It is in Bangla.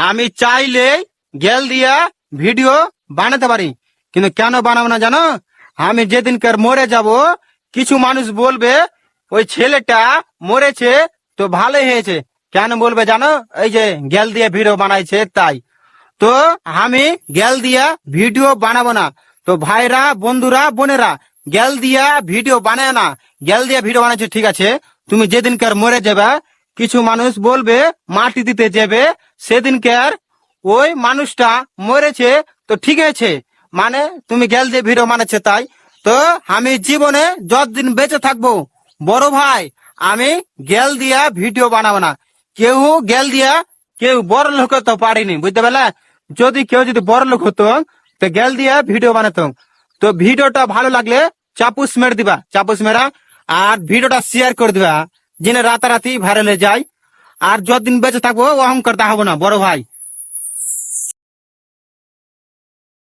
আমি চাইলে গেল দিয়া ভিডিও বানাতে পারি, কিন্তু কেন বানাবো না জানো? আমি যেদিনকার মরে যাব, কিছু মানুষ বলবে ওই ছেলেটা মরেছে তো ভালোই হয়েছে। কেন বলবে জানো? এই যে গেল দিয়ে ভিডিও বানাইছে তাই। তো আমি গেল দিয়া ভিডিও বানাবো না। তো ভাইরা, বন্ধুরা, বোনেরা, গেল দিয়া ভিডিও বানায় না। গেল দিয়া ভিডিও বানাচ্ছে ঠিক আছে, তুমি যেদিনকার মরে যাবে, কিছু মানুষ বলবে মাটি দিতে যাবে, সেদিনকার ওই মানুষটা মরেছে তো ঠিক আছে, মানে তুমি গেল দিয়ে ভিডিও বানাচ্ছে তাই। তো আমি জীবনে যতদিন বেঁচে থাকবো, বড় ভাই, আমি গেল দিয়া ভিডিও বানাবো না। কেউ গেল দিয়া কেউ বড় লোক তো পারিনি, বুঝতে পারলে? যদি কেউ যদি বড় লোক হতো তো গেল দিয়া ভিডিও বানাতো। তো ভিডিওটা ভালো লাগলে চাপুস মেরে দিবা, চাপুস মেরা, আর ভিডিওটা শেয়ার করে দিবা, যেন রাতারাতি ভাইরাল হয়ে যায়। আর যতদিন বেঁচে থাকবো অহংকার তা হবো না, বড় ভাই।